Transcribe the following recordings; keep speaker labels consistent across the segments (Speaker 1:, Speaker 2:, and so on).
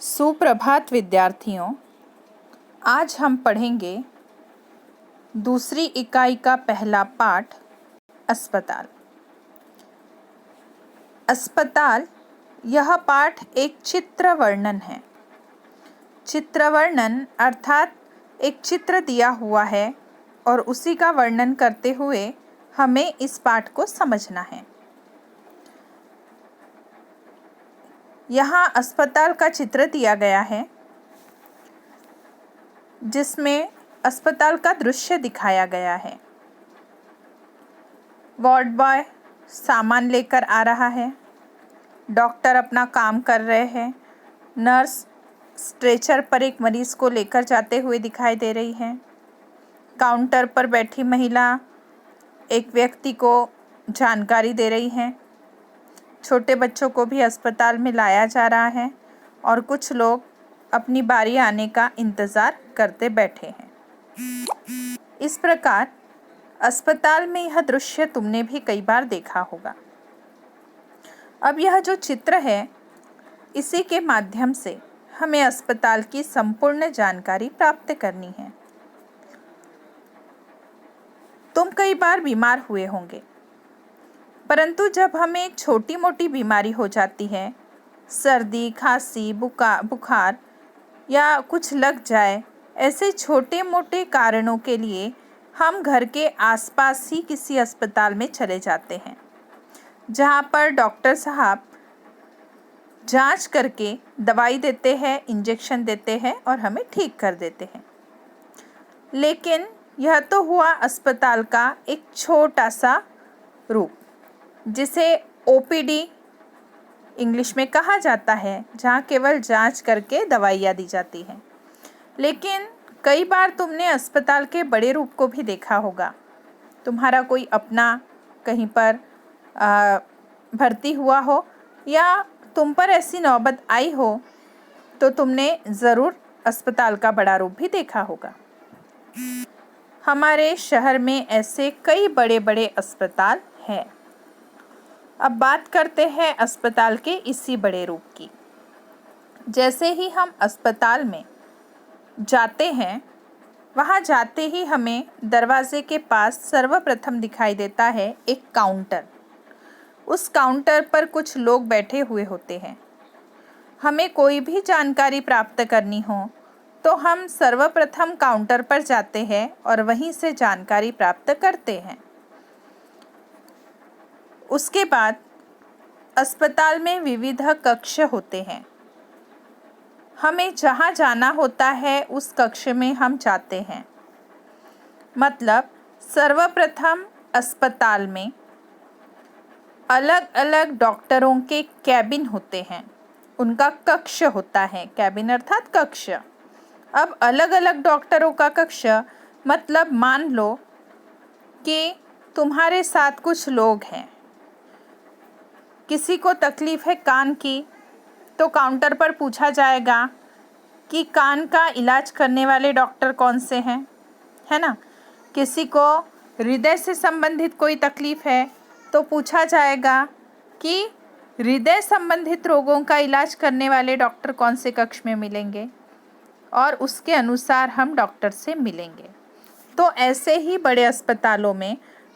Speaker 1: सुप्रभात विद्यार्थियों। आज हम पढ़ेंगे दूसरी इकाई का पहला पाठ अस्पताल। अस्पताल यह पाठ एक चित्र वर्णन है। चित्र वर्णन अर्थात एक चित्र दिया हुआ है और उसी का वर्णन करते हुए हमें इस पाठ को समझना है। यहाँ अस्पताल का चित्र दिया गया है जिसमें अस्पताल का दृश्य दिखाया गया है। वार्ड बॉय सामान लेकर आ रहा है। डॉक्टर अपना काम कर रहे हैं। नर्स स्ट्रेचर पर एक मरीज को लेकर जाते हुए दिखाई दे रही है। काउंटर पर बैठी महिला एक व्यक्ति को जानकारी दे रही है। छोटे बच्चों को भी अस्पताल में लाया जा रहा है और कुछ लोग अपनी बारी आने का इंतज़ार करते बैठे हैं। इस प्रकार अस्पताल में यह दृश्य तुमने भी कई बार देखा होगा। अब यह जो चित्र है, इसी के माध्यम से हमें अस्पताल की संपूर्ण जानकारी प्राप्त करनी है। तुम कई बार बीमार हुए होंगे, परंतु जब हमें एक छोटी मोटी बीमारी हो जाती है, सर्दी, खांसी, बुखार या कुछ लग जाए, ऐसे छोटे मोटे कारणों के लिए हम घर के आसपास ही किसी अस्पताल में चले जाते हैं, जहाँ पर डॉक्टर साहब जांच करके दवाई देते हैं, इंजेक्शन देते हैं और हमें ठीक कर देते हैं। लेकिन यह तो हुआ अस्पताल का एक छोटा सा रूप, जिसे ओपीडी इंग्लिश में कहा जाता है, जहाँ केवल जांच करके दवाइयाँ दी जाती हैं। लेकिन कई बार तुमने अस्पताल के बड़े रूप को भी देखा होगा। तुम्हारा कोई अपना कहीं पर भर्ती हुआ हो या तुम पर ऐसी नौबत आई हो, तो तुमने ज़रूर अस्पताल का बड़ा रूप भी देखा होगा। हमारे शहर में ऐसे कई बड़े बड़े अस्पताल हैं। अब बात करते हैं अस्पताल के इसी बड़े रूप की। जैसे ही हम अस्पताल में जाते हैं, वहाँ जाते ही हमें दरवाजे के पास सर्वप्रथम दिखाई देता है एक काउंटर। उस काउंटर पर कुछ लोग बैठे हुए होते हैं। हमें कोई भी जानकारी प्राप्त करनी हो तो हम सर्वप्रथम काउंटर पर जाते हैं और वहीं से जानकारी प्राप्त करते हैं। उसके बाद अस्पताल में विविध कक्ष होते हैं। हमें जहाँ जाना होता है उस कक्ष में हम जाते हैं। मतलब सर्वप्रथम अस्पताल में अलग अलग डॉक्टरों के कैबिन होते हैं, उनका कक्ष होता है। कैबिन अर्थात कक्ष। अब अलग अलग डॉक्टरों का कक्ष मतलब मान लो कि तुम्हारे साथ कुछ लोग हैं, किसी को तकलीफ़ है कान की, तो काउंटर पर पूछा जाएगा कि कान का इलाज करने वाले डॉक्टर कौन से हैं, है ना। किसी को हृदय से संबंधित कोई तकलीफ़ है तो पूछा जाएगा कि हृदय संबंधित रोगों का इलाज करने वाले डॉक्टर कौन से कक्ष में मिलेंगे, और उसके अनुसार हम डॉक्टर से मिलेंगे। तो ऐसे ही बड़े अस्पतालों में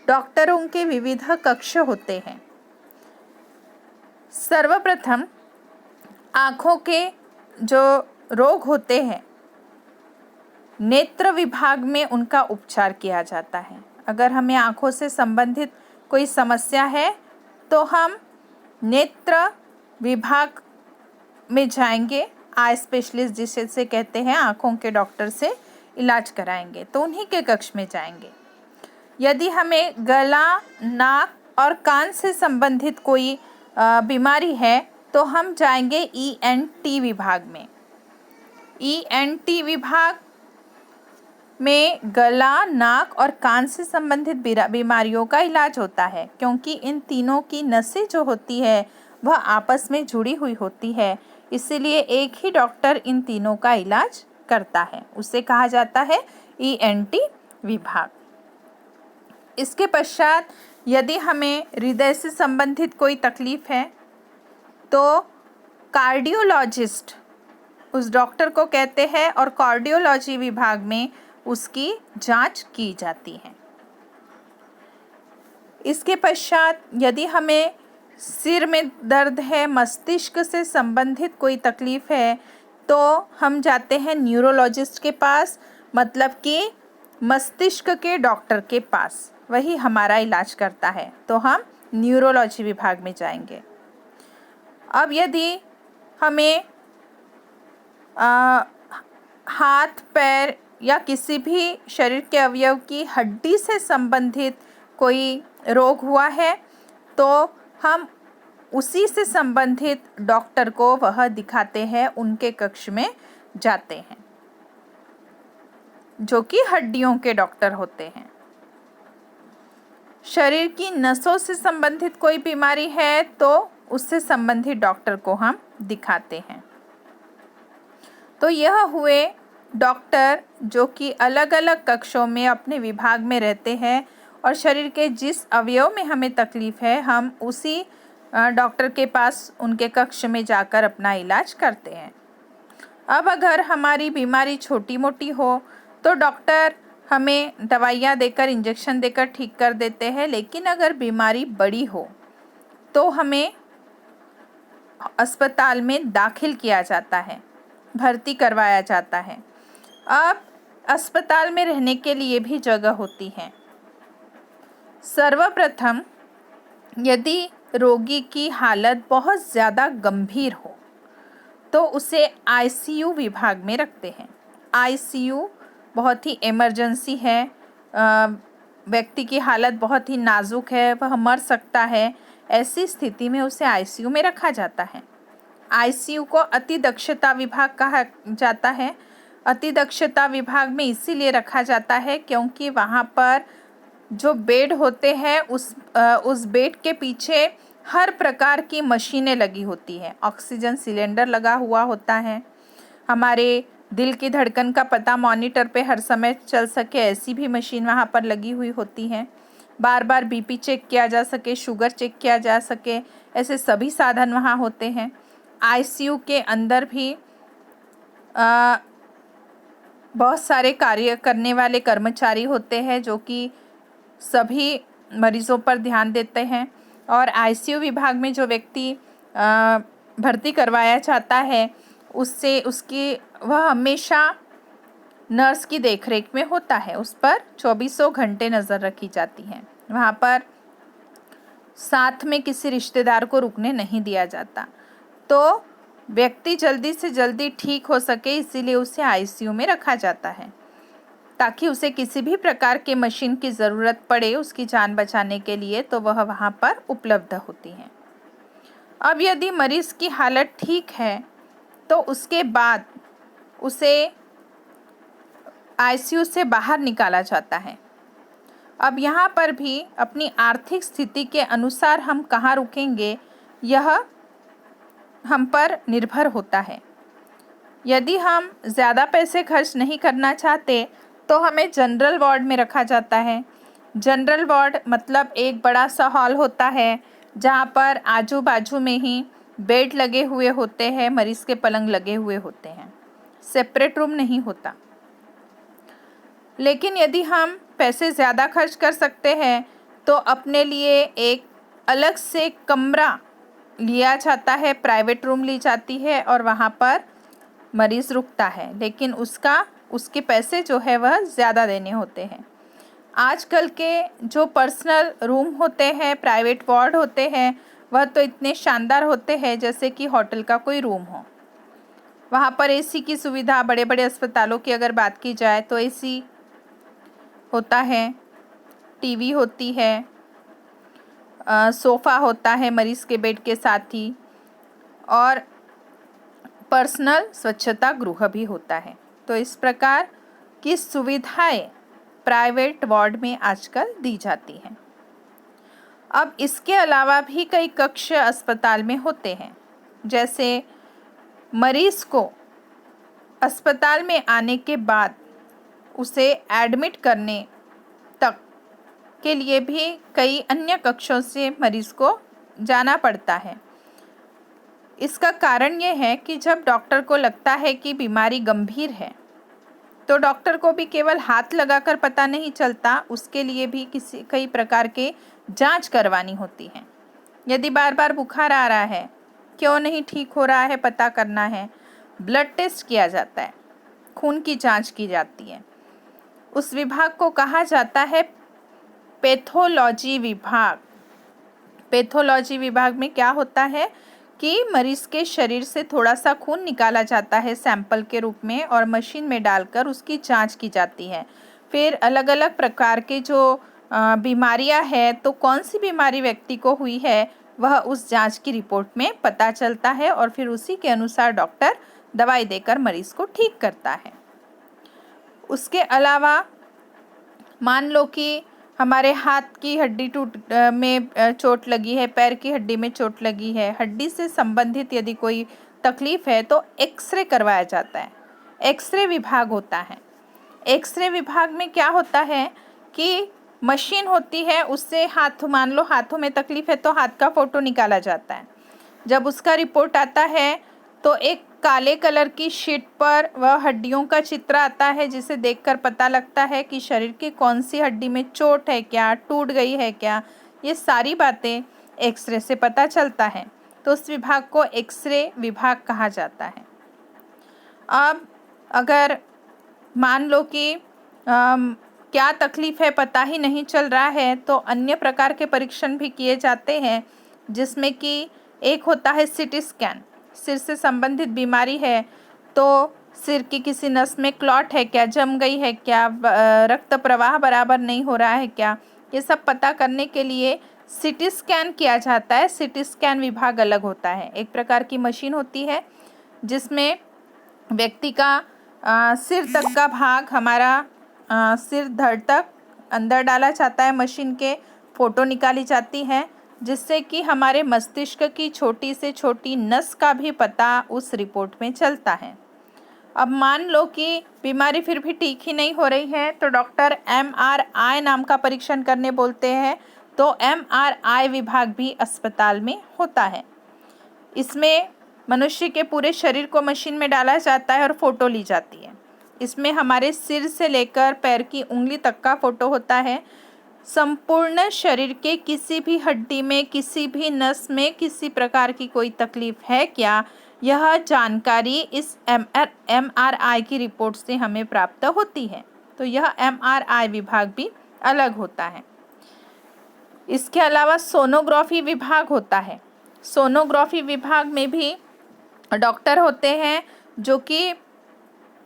Speaker 1: डॉक्टरों के विविध कक्ष होते हैं। सर्वप्रथम आँखों के जो रोग होते हैं, नेत्र विभाग में उनका उपचार किया जाता है। अगर हमें आँखों से संबंधित कोई समस्या है तो हम नेत्र विभाग में जाएंगे। आई स्पेशलिस्ट जिसे कहते हैं, आँखों के डॉक्टर से इलाज कराएंगे, तो उन्हीं के कक्ष में जाएंगे। यदि हमें गला, नाक और कान से संबंधित कोई बीमारी है तो हम जाएंगे ENT विभाग में। ENT विभाग में गला, नाक और कान से संबंधित बीमारियों का इलाज होता है, क्योंकि इन तीनों की नसें जो होती है वह आपस में जुड़ी हुई होती है। इसीलिए एक ही डॉक्टर इन तीनों का इलाज करता है, उसे कहा जाता है ENT विभाग। इसके पश्चात यदि हमें हृदय से संबंधित कोई तकलीफ़ है तो कार्डियोलॉजिस्ट उस डॉक्टर को कहते हैं और कार्डियोलॉजी विभाग में उसकी जांच की जाती है। इसके पश्चात यदि हमें सिर में दर्द है, मस्तिष्क से संबंधित कोई तकलीफ़ है, तो हम जाते हैं न्यूरोलॉजिस्ट के पास, मतलब कि मस्तिष्क के डॉक्टर के पास, वही हमारा इलाज करता है, तो हम न्यूरोलॉजी विभाग में जाएंगे। अब यदि हमें हाथ पैर या किसी भी शरीर के अवयव की हड्डी से संबंधित कोई रोग हुआ है, तो हम उसी से संबंधित डॉक्टर को वह दिखाते हैं, उनके कक्ष में जाते हैं, जो कि हड्डियों के डॉक्टर होते हैं। शरीर की नसों से संबंधित कोई बीमारी है तो उससे संबंधित डॉक्टर को हम दिखाते हैं। तो यह हुए डॉक्टर जो कि अलग अलग कक्षों में अपने विभाग में रहते हैं और शरीर के जिस अवयव में हमें तकलीफ़ है, हम उसी डॉक्टर के पास उनके कक्ष में जाकर अपना इलाज करते हैं। अब अगर हमारी बीमारी छोटी मोटी हो तो डॉक्टर हमें दवाइयाँ देकर, इंजेक्शन देकर ठीक कर देते हैं, लेकिन अगर बीमारी बड़ी हो तो हमें अस्पताल में दाखिल किया जाता है, भर्ती करवाया जाता है। अब अस्पताल में रहने के लिए भी जगह होती है। सर्वप्रथम यदि रोगी की हालत बहुत ज़्यादा गंभीर हो तो उसे आईसीयू विभाग में रखते हैं। आईसीयू बहुत ही इमरजेंसी है, व्यक्ति की हालत बहुत ही नाजुक है, वह मर सकता है, ऐसी स्थिति में उसे आईसीयू में रखा जाता है। आईसीयू को अति दक्षता विभाग कहा जाता है। अति दक्षता विभाग में इसीलिए रखा जाता है क्योंकि वहाँ पर जो बेड होते हैं उस बेड के पीछे हर प्रकार की मशीनें लगी होती हैं। ऑक्सीजन सिलेंडर लगा हुआ होता है, हमारे दिल की धड़कन का पता मॉनिटर पे हर समय चल सके ऐसी भी मशीन वहाँ पर लगी हुई होती हैं। बार बार बीपी चेक किया जा सके, शुगर चेक किया जा सके, ऐसे सभी साधन वहाँ होते हैं। आईसीयू के अंदर भी बहुत सारे कार्य करने वाले कर्मचारी होते हैं जो कि सभी मरीज़ों पर ध्यान देते हैं। और आईसीयू विभाग में जो व्यक्ति भर्ती करवाया जाता है वह हमेशा नर्स की देखरेख में होता है, उस पर 24 घंटे नज़र रखी जाती है। वहाँ पर साथ में किसी रिश्तेदार को रुकने नहीं दिया जाता, तो व्यक्ति जल्दी से जल्दी ठीक हो सके, इसीलिए उसे आईसीयू में रखा जाता है ताकि उसे किसी भी प्रकार के मशीन की ज़रूरत पड़े उसकी जान बचाने के लिए, तो वह वहाँ पर उपलब्ध होती हैं। अब यदि मरीज़ की हालत ठीक है तो उसके बाद उसे आईसीयू से बाहर निकाला जाता है। अब यहाँ पर भी अपनी आर्थिक स्थिति के अनुसार हम कहाँ रुकेंगे यह हम पर निर्भर होता है। यदि हम ज़्यादा पैसे खर्च नहीं करना चाहते तो हमें जनरल वार्ड में रखा जाता है। जनरल वार्ड मतलब एक बड़ा सा हॉल होता है जहाँ पर आजू बाजू में ही बेड लगे हुए होते हैं, मरीज़ के पलंग लगे हुए होते हैं, सेपरेट रूम नहीं होता। लेकिन यदि हम पैसे ज़्यादा खर्च कर सकते हैं तो अपने लिए एक अलग से कमरा लिया जाता है, प्राइवेट रूम ली जाती है और वहाँ पर मरीज़ रुकता है, लेकिन उसके पैसे जो है वह ज़्यादा देने होते हैं। आजकल के जो पर्सनल रूम होते हैं, प्राइवेट वार्ड होते हैं, वह तो इतने शानदार होते हैं जैसे कि होटल का कोई रूम हो। वहाँ पर एसी की सुविधा, बड़े बड़े अस्पतालों की अगर बात की जाए तो एसी होता है, टीवी होती है, सोफ़ा होता है मरीज़ के बेड के साथ ही, और पर्सनल स्वच्छता गृह भी होता है। तो इस प्रकार की सुविधाएं प्राइवेट वार्ड में आजकल दी जाती हैं। अब इसके अलावा भी कई कक्ष अस्पताल में होते हैं, जैसे मरीज़ को अस्पताल में आने के बाद उसे एडमिट करने तक के लिए भी कई अन्य कक्षों से मरीज़ को जाना पड़ता है। इसका कारण ये है कि जब डॉक्टर को लगता है कि बीमारी गंभीर है तो डॉक्टर को भी केवल हाथ लगाकर पता नहीं चलता, उसके लिए भी कई प्रकार के जांच करवानी होती है। यदि बार बार बुखार आ रहा है, क्यों नहीं ठीक हो रहा है पता करना है, ब्लड टेस्ट किया जाता है, खून की जांच की जाती है। उस विभाग को कहा जाता है पैथोलॉजी विभाग। पैथोलॉजी विभाग में क्या होता है कि मरीज के शरीर से थोड़ा सा खून निकाला जाता है सैंपल के रूप में और मशीन में डालकर उसकी जांच की जाती है। फिर अलग अलग प्रकार के जो बीमारियां हैं, तो कौन सी बीमारी व्यक्ति को हुई है वह उस जांच की रिपोर्ट में पता चलता है और फिर उसी के अनुसार डॉक्टर दवाई देकर मरीज को ठीक करता है। उसके अलावा मान लो कि हमारे हाथ की हड्डी में चोट लगी है, पैर की हड्डी में चोट लगी है, हड्डी से संबंधित यदि कोई तकलीफ है तो एक्सरे करवाया जाता है। एक्सरे विभाग होता है। एक्सरे विभाग में क्या होता है कि मशीन होती है, उससे मान लो हाथों में तकलीफ है तो हाथ का फोटो निकाला जाता है। जब उसका रिपोर्ट आता है तो एक काले कलर की शीट पर वह हड्डियों का चित्र आता है, जिसे देखकर पता लगता है कि शरीर की कौन सी हड्डी में चोट है, क्या टूट गई है क्या, ये सारी बातें एक्सरे से पता चलता है। तो उस विभाग को एक्सरे विभाग कहा जाता है। अब अगर मान लो कि क्या तकलीफ है पता ही नहीं चल रहा है तो अन्य प्रकार के परीक्षण भी किए जाते हैं, जिसमें कि एक होता है सीटी स्कैन। सिर से संबंधित बीमारी है तो सिर की किसी नस में क्लॉट है क्या, जम गई है क्या, रक्त प्रवाह बराबर नहीं हो रहा है क्या, ये सब पता करने के लिए सीटी स्कैन किया जाता है। सीटी स्कैन विभाग अलग होता है। एक प्रकार की मशीन होती है जिसमें व्यक्ति का सिर तक का भाग, हमारा सिर धड़ तक अंदर डाला जाता है, मशीन के फ़ोटो निकाली जाती है, जिससे कि हमारे मस्तिष्क की छोटी से छोटी नस का भी पता उस रिपोर्ट में चलता है। अब मान लो कि बीमारी फिर भी ठीक ही नहीं हो रही है तो डॉक्टर MRI नाम का परीक्षण करने बोलते हैं। तो MRI विभाग भी अस्पताल में होता है। इसमें मनुष्य के पूरे शरीर को मशीन में डाला जाता है और फोटो ली जाती है। इसमें हमारे सिर से लेकर पैर की उंगली तक का फोटो होता है। संपूर्ण शरीर के किसी भी हड्डी में, किसी भी नस में किसी प्रकार की कोई तकलीफ है क्या, यह जानकारी इस MRI की रिपोर्ट से हमें प्राप्त होती है। तो यह MRI विभाग भी अलग होता है। इसके अलावा सोनोग्राफी विभाग होता है। सोनोग्राफी विभाग में भी डॉक्टर होते हैं जो कि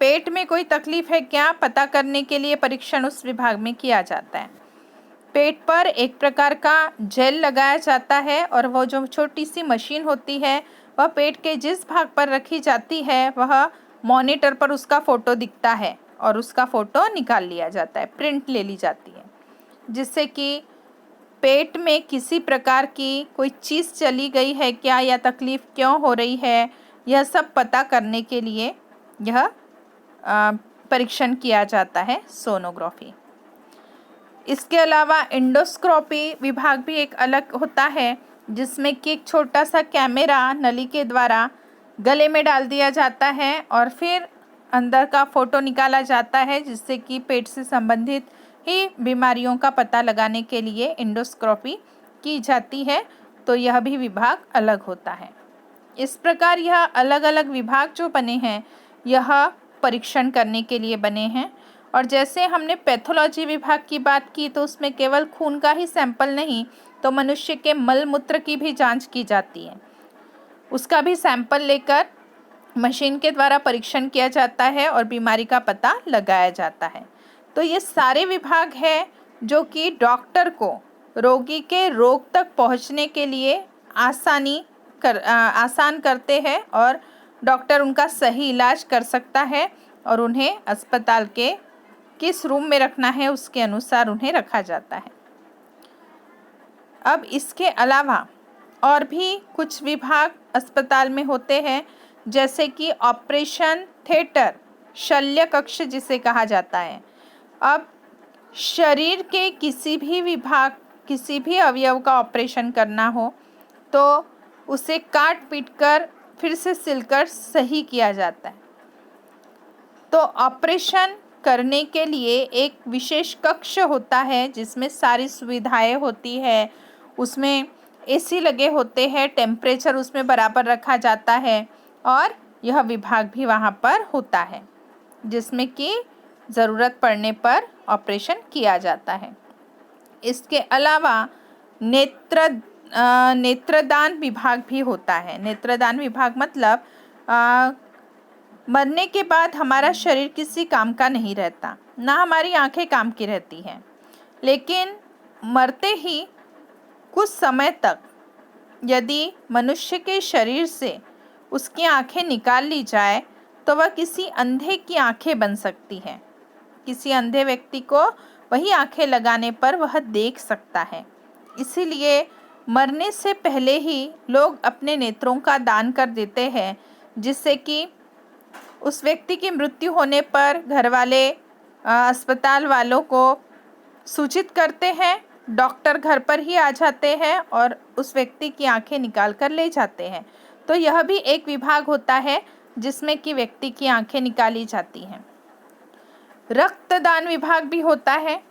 Speaker 1: पेट में कोई तकलीफ है क्या पता करने के लिए परीक्षण उस विभाग में किया जाता है। पेट पर एक प्रकार का जेल लगाया जाता है और वो जो छोटी सी मशीन होती है वह पेट के जिस भाग पर रखी जाती है वह मॉनिटर पर उसका फ़ोटो दिखता है और उसका फ़ोटो निकाल लिया जाता है, प्रिंट ले ली जाती है, जिससे कि पेट में किसी प्रकार की कोई चीज़ चली गई है क्या या तकलीफ़ क्यों हो रही है, यह सब पता करने के लिए यह परीक्षण किया जाता है, सोनोग्राफी। इसके अलावा एंडोस्कोपी विभाग भी एक अलग होता है, जिसमें कि एक छोटा सा कैमरा नली के द्वारा गले में डाल दिया जाता है और फिर अंदर का फ़ोटो निकाला जाता है, जिससे कि पेट से संबंधित ही बीमारियों का पता लगाने के लिए एंडोस्कोपी की जाती है। तो यह भी विभाग अलग होता है। इस प्रकार यह अलग अलग विभाग जो बने हैं यह परीक्षण करने के लिए बने हैं। और जैसे हमने पैथोलॉजी विभाग की बात की तो उसमें केवल खून का ही सैंपल नहीं, तो मनुष्य के मल मूत्र की भी जांच की जाती है। उसका भी सैंपल लेकर मशीन के द्वारा परीक्षण किया जाता है और बीमारी का पता लगाया जाता है। तो ये सारे विभाग हैं जो कि डॉक्टर को रोगी के रोग तक पहुंचने के लिए आसान करते हैं और डॉक्टर उनका सही इलाज कर सकता है और उन्हें अस्पताल के किस रूम में रखना है उसके अनुसार उन्हें रखा जाता है। अब इसके अलावा और भी कुछ विभाग अस्पताल में होते हैं, जैसे कि ऑपरेशन थिएटर, शल्य कक्ष जिसे कहा जाता है। अब शरीर के किसी भी विभाग, किसी भी अवयव का ऑपरेशन करना हो तो उसे काट पीट कर फिर से सिलकर सही किया जाता है। तो ऑपरेशन करने के लिए एक विशेष कक्ष होता है जिसमें सारी सुविधाएं होती है, उसमें एसी लगे होते हैं, टेम्परेचर उसमें बराबर रखा जाता है और यह विभाग भी वहाँ पर होता है जिसमें कि ज़रूरत पड़ने पर ऑपरेशन किया जाता है। इसके अलावा नेत्रदान विभाग भी होता है। नेत्रदान विभाग मतलब मरने के बाद हमारा शरीर किसी काम का नहीं रहता, ना हमारी आंखें काम की रहती हैं, लेकिन मरते ही कुछ समय तक यदि मनुष्य के शरीर से उसकी आंखें निकाल ली जाए तो वह किसी अंधे की आंखें बन सकती हैं। किसी अंधे व्यक्ति को वही आंखें लगाने पर वह देख सकता है। इसीलिए मरने से पहले ही लोग अपने नेत्रों का दान कर देते हैं, जिससे कि उस व्यक्ति की मृत्यु होने पर घर वाले अस्पताल वालों को सूचित करते हैं, डॉक्टर घर पर ही आ जाते हैं और उस व्यक्ति की आंखें निकाल कर ले जाते हैं। तो यह भी एक विभाग होता है जिसमें कि व्यक्ति की आंखें निकाली जाती हैं। रक्तदान विभाग भी होता है।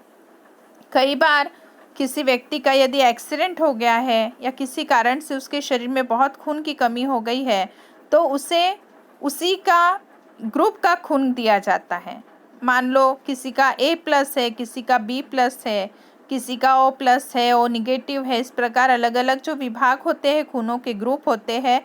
Speaker 1: कई बार किसी व्यक्ति का यदि एक्सीडेंट हो गया है या किसी कारण से उसके शरीर में बहुत खून की कमी हो गई है तो उसे उसी का ग्रुप का खून दिया जाता है। मान लो किसी का A+ है, किसी का B+ है, किसी का O+ है, O नेगेटिव है। इस प्रकार अलग अलग जो विभाग होते हैं, खूनों के ग्रुप होते हैं,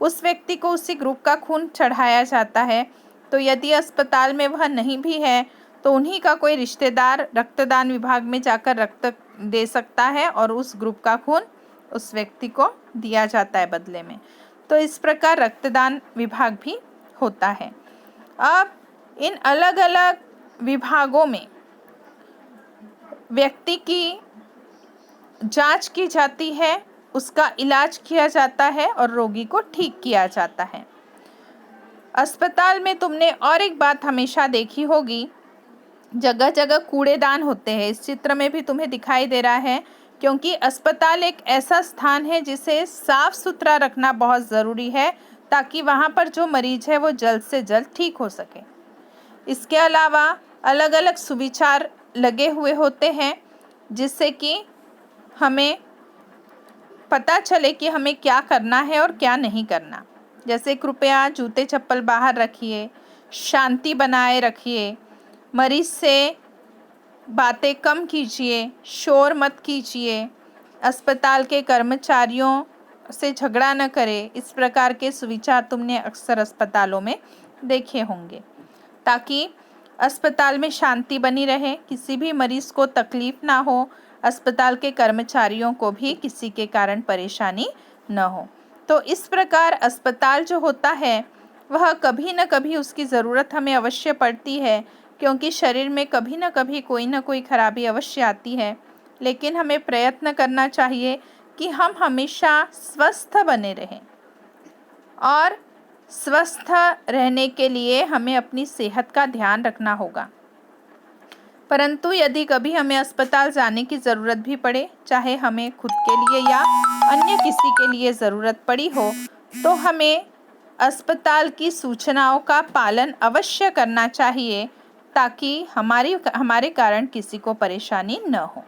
Speaker 1: उस व्यक्ति को उसी ग्रुप का खून चढ़ाया जाता है। तो यदि अस्पताल में वह नहीं भी है तो उन्हीं का कोई रिश्तेदार रक्तदान विभाग में जाकर रक्त दे सकता है और उस ग्रुप का खून उस व्यक्ति को दिया जाता है बदले में। तो इस प्रकार रक्तदान विभाग भी होता है। अब इन अलग अलग विभागों में व्यक्ति की जांच की जाती है, उसका इलाज किया जाता है और रोगी को ठीक किया जाता है। अस्पताल में तुमने और एक बात हमेशा देखी होगी, जगह जगह कूड़ेदान होते हैं। इस चित्र में भी तुम्हें दिखाई दे रहा है, क्योंकि अस्पताल एक ऐसा स्थान है जिसे साफ सुथरा रखना बहुत ज़रूरी है ताकि वहाँ पर जो मरीज है वो जल्द से जल्द ठीक हो सके। इसके अलावा अलग अलग सुविचार लगे हुए होते हैं जिससे कि हमें पता चले कि हमें क्या करना है और क्या नहीं करना। जैसे कृपया जूते चप्पल बाहर रखिए, शांति बनाए रखिए, मरीज से बातें कम कीजिए, शोर मत कीजिए, अस्पताल के कर्मचारियों से झगड़ा न करें। इस प्रकार के सुविचार तुमने अक्सर अस्पतालों में देखे होंगे ताकि अस्पताल में शांति बनी रहे, किसी भी मरीज को तकलीफ ना हो, अस्पताल के कर्मचारियों को भी किसी के कारण परेशानी न हो। तो इस प्रकार अस्पताल जो होता है वह कभी न कभी उसकी ज़रूरत हमें अवश्य पड़ती है, क्योंकि शरीर में कभी न कभी कोई ना कोई खराबी अवश्य आती है। लेकिन हमें प्रयत्न करना चाहिए कि हम हमेशा स्वस्थ बने रहें और स्वस्थ रहने के लिए हमें अपनी सेहत का ध्यान रखना होगा। परंतु यदि कभी हमें अस्पताल जाने की ज़रूरत भी पड़े, चाहे हमें खुद के लिए या अन्य किसी के लिए ज़रूरत पड़ी हो, तो हमें अस्पताल की सूचनाओं का पालन अवश्य करना चाहिए ताकि हमारे कारण किसी को परेशानी न हो।